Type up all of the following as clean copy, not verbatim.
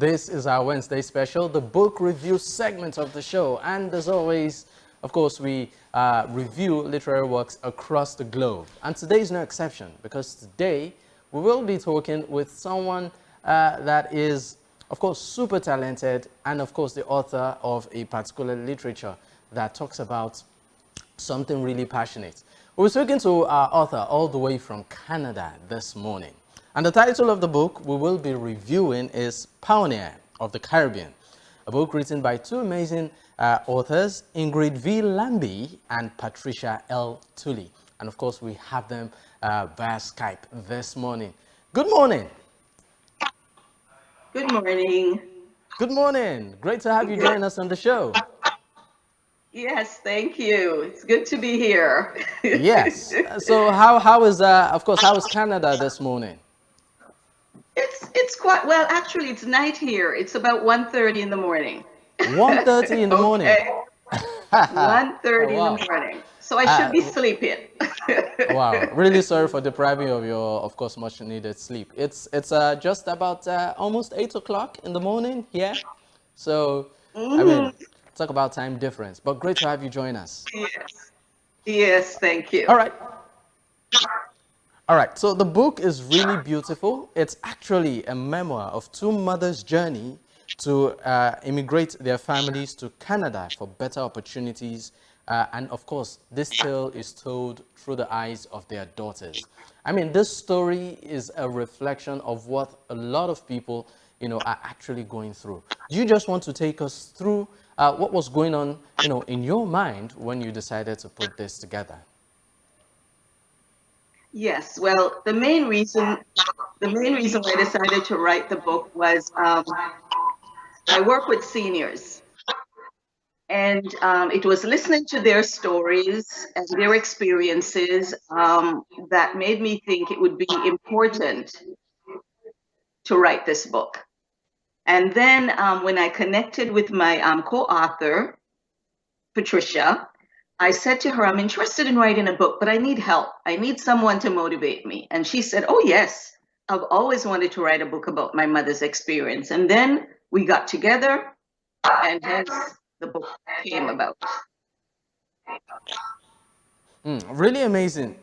This is our Wednesday special, the book review segment of the show. And as always, of course, we review literary works across the globe. And today is no exception because today we will be talking with someone that is, of course, super talented and, of course, the author of a particular literature that talks about something really passionate. We're speaking to our author all the way from Canada this morning. And the title of the book we will be reviewing is Pioneer of the Caribbean, a book written by two amazing authors, Ingrid V. Lambie and Patricia L. Tully. And of course, we have them via Skype this morning. Good morning. Good morning. Good morning. Great to have you join us on the show. Yes, thank you. It's good to be here. Yes. So how is how is Canada this morning? It's quite well. Actually, it's night here. It's about 1:30 in the morning. 1:30 in the morning. Okay. 1:30 Wow. in the morning. So I should be sleeping. Wow. Really sorry for depriving of your, of course, much needed sleep. It's just about almost 8 o'clock in the morning here. So, I mean, talk about time difference. But great to have you join us. Yes. Yes, thank you. All right. All right, so the book is really beautiful. It's actually a memoir of two mothers' journey to immigrate their families to Canada for better opportunities. And of course, this tale is told through the eyes of their daughters. I mean, this story is a reflection of what a lot of people, are actually going through. Do you just want to take us through what was going on, in your mind when you decided to put this together? Yes, well, the main reason why I decided to write the book was I work with seniors, and it was listening to their stories and their experiences that made me think it would be important to write this book. And then when I connected with my co-author, Patricia, I said to her, I'm interested in writing a book, but I need help. I need someone to motivate me. And she said, oh, yes, I've always wanted to write a book about my mother's experience. And then we got together, and hence the book came about. Really amazing.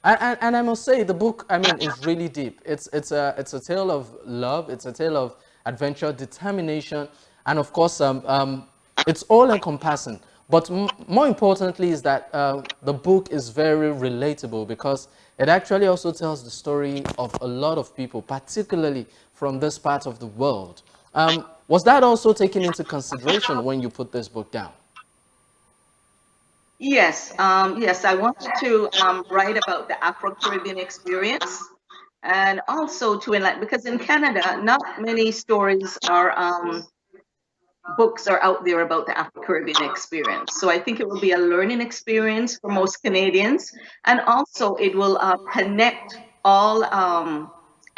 And I must say, the book, I mean, is really deep. It's a tale of love. It's a tale of adventure, determination, and of course, it's all encompassing. But more importantly is that the book is very relatable because it actually also tells the story of a lot of people, particularly from this part of the world. Was that also taken into consideration when you put this book down? Yes, yes, I wanted to write about the Afro-Caribbean experience and also to enlighten, because in Canada, not many stories are books are out there about the Afro-Caribbean experience. So I think it will be a learning experience for most Canadians. And also it will connect all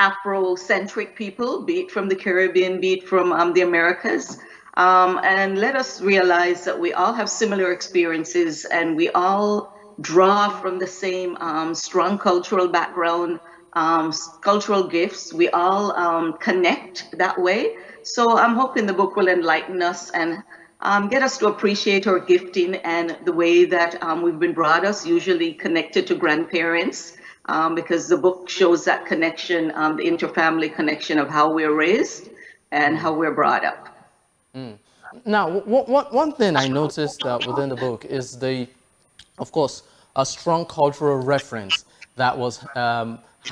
Afrocentric people, be it from the Caribbean, be it from the Americas. And let us realize that we all have similar experiences and we all draw from the same strong cultural background, cultural gifts. We all connect that way. So I'm hoping the book will enlighten us and get us to appreciate our gifting and the way that we've been brought us, usually connected to grandparents, because the book shows that connection, the interfamily connection of how we're raised and how we're brought up. Now, one thing I noticed within the book is of course, a strong cultural reference that was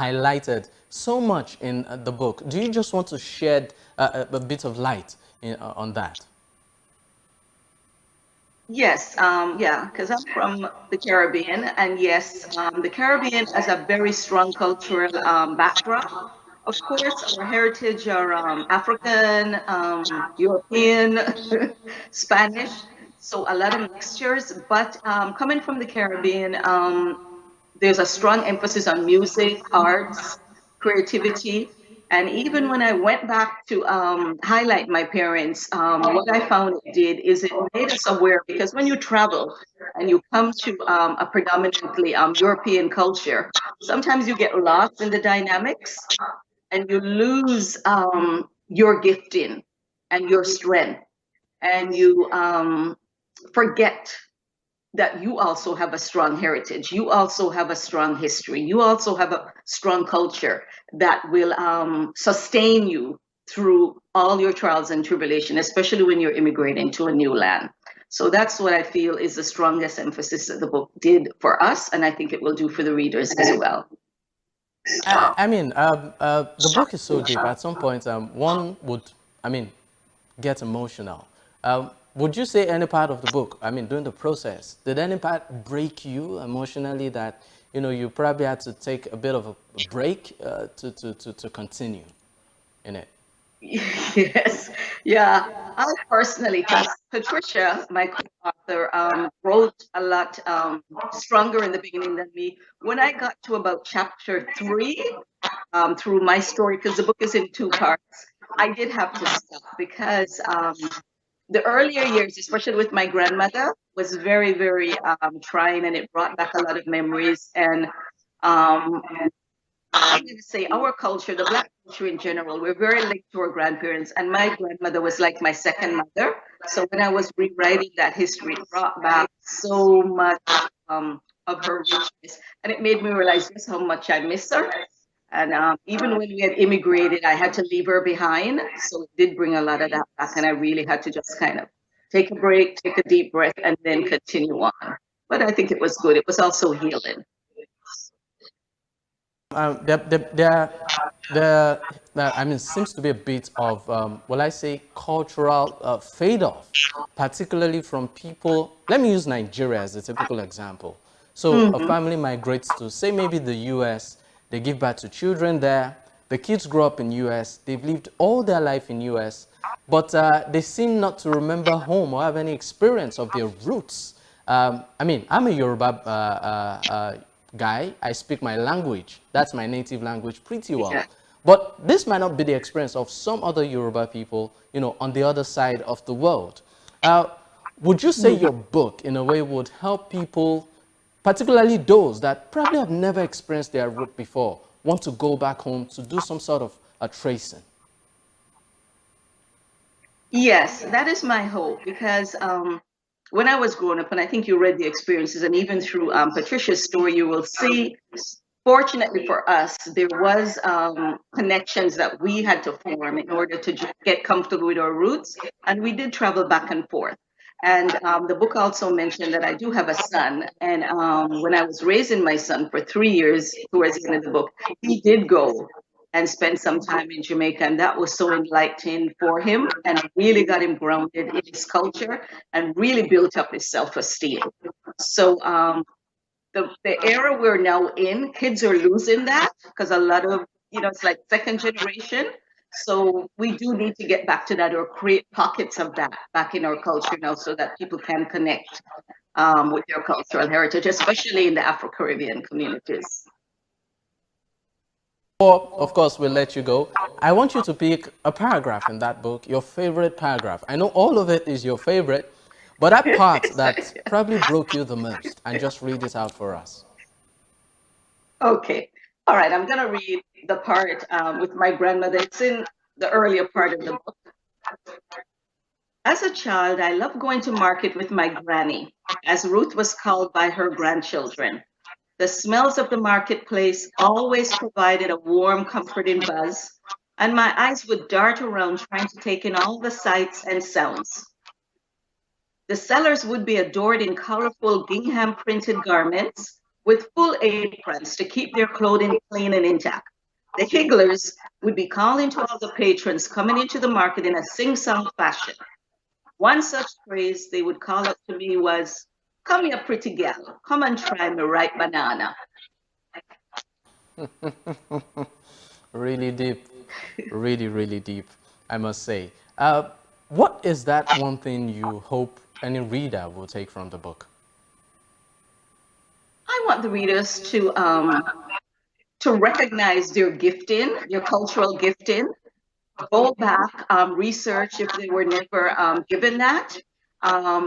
highlighted so much in the book. Do you just want to shed a bit of light on that? Yes, yeah, because I'm from the Caribbean, and yes, the Caribbean has a very strong cultural background. Of course, our heritage are African, European, Spanish, so a lot of mixtures. But coming from the Caribbean, there's a strong emphasis on music, arts, creativity. And even when I went back to highlight my parents, what I found it did is it made us aware, because when you travel and you come to a predominantly European culture, sometimes you get lost in the dynamics and you lose your gifting. and your strength, and you forget that you also have a strong heritage. You also have a strong history. You also have a strong culture that will sustain you through all your trials and tribulation, especially when you're immigrating to a new land. So that's what I feel is the strongest emphasis that the book did for us, and I think it will do for the readers as well. I mean, the book is so deep. At some point, one would, I mean, get emotional. Would you say any part of the book, I mean, during the process, did any part break you emotionally that, you know, you probably had to take a bit of a break to continue in it? Yes, yeah. I personally, 'cause Patricia, my co-author, wrote a lot stronger in the beginning than me. When I got to about chapter 3, through my story, because the book is in 2 parts, I did have to stop because the earlier years, especially with my grandmother, was very, very trying, and it brought back a lot of memories. And um, I'm going to say our culture, the Black culture in general, we're very linked to our grandparents. And my grandmother was like my second mother. So when I was rewriting that history, it brought back so much of her richness. And it made me realize just how much I miss her. And even when we had immigrated, I had to leave her behind. So it did bring a lot of that back. And I really had to just kind of take a break, take a deep breath, and then continue on. But I think it was good. It was also healing. There, I mean, seems to be a bit of, well, I say, cultural fade off, particularly from people. Let me use Nigeria as a typical example. So a Hmm. family migrates to, say, maybe the US. They give birth to children there. The kids grow up in US. They've lived all their life in US, but they seem not to remember home or have any experience of their roots. I mean, I'm a Yoruba guy. I speak my language. That's my native language pretty well. Yeah. But this might not be the experience of some other Yoruba people, you know, on the other side of the world. Uh, would you say your book, in a way, would help people, particularly those that probably have never experienced their root before, want to go back home to do some sort of a tracing? Yes, that is my hope because when I was growing up, and I think you read the experiences, and even through Patricia's story, you will see, fortunately for us, there was connections that we had to form in order to get comfortable with our roots, and we did travel back and forth. And the book also mentioned that I do have a son, and when I was raising my son for 3 years, towards the end of the book, he did go and spent some time in Jamaica, and that was so enlightening for him and really got him grounded in his culture and really built up his self-esteem. So the era we're now in, kids are losing that because a lot of, it's like second generation. So we do need to get back to that or create pockets of that back in our culture now so that people can connect with their cultural heritage, especially in the Afro-Caribbean communities. Or, of course, we'll let you go. I want you to pick a paragraph in that book, your favorite paragraph. I know all of it is your favorite, but that part that probably broke you the most, and just read it out for us. Okay. All right. I'm going to read the part with my grandmother. It's in the earlier part of the book. As a child, I loved going to market with my granny, as Ruth was called by her grandchildren. The smells of the marketplace always provided a warm, comforting buzz, and my eyes would dart around trying to take in all the sights and sounds. The sellers would be adored in colorful gingham printed garments with full aprons to keep their clothing clean and intact. The higglers would be calling to all the patrons coming into the market in a sing-song fashion. One such phrase they would call out to me was, "Come here, pretty gal, come and try me ripe banana." Really deep, really, really deep, I must say. What is that one thing you hope any reader will take from the book? I want the readers to recognize their gifting, their cultural gifting, go back, research if they were never given that,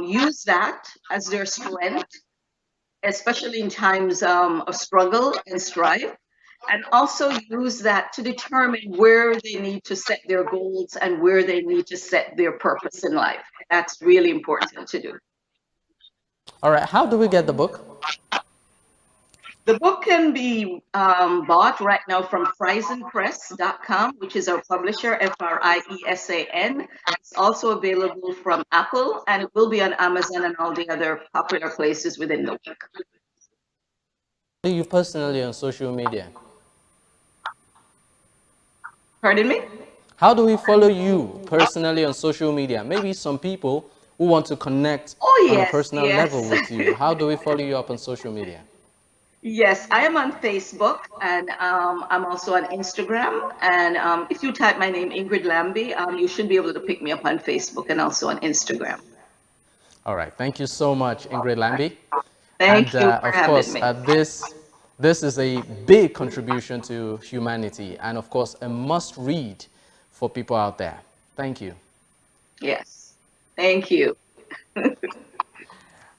use that as their strength, especially in times of struggle and strife, and also use that to determine where they need to set their goals and where they need to set their purpose in life. That's really important to do. All right, how do we get the book? The book can be bought right now from friesenpress.com, which is our publisher, Friesan. It's also available from Apple, and it will be on Amazon and all the other popular places within the week. Do you personally on social media? Pardon me? How do we follow you personally on social media? Maybe some people who want to connect Oh, on a yes, personal yes. level with you. How do we follow you up on social media? Yes, I am on Facebook, and I'm also on Instagram. And if you type my name, Ingrid Lambie, you should be able to pick me up on Facebook and also on Instagram. All right, thank you so much, Ingrid Lambie. Thank And you for of having course, me. this is a big contribution to humanity, and of course, a must-read for people out there. Thank you. Yes, thank you.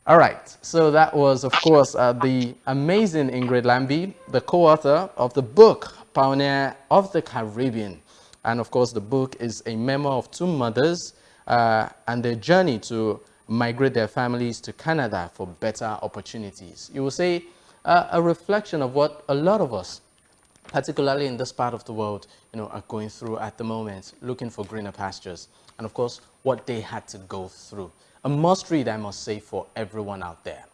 All right, so that was, of course, the amazing Ingrid Lambie, the co-author of the book, Pioneer of the Caribbean. And of course, the book is a memoir of two mothers and their journey to migrate their families to Canada for better opportunities. You will say a reflection of what a lot of us, particularly in this part of the world, are going through at the moment, looking for greener pastures, and of course, what they had to go through. A must read, I must say, for everyone out there.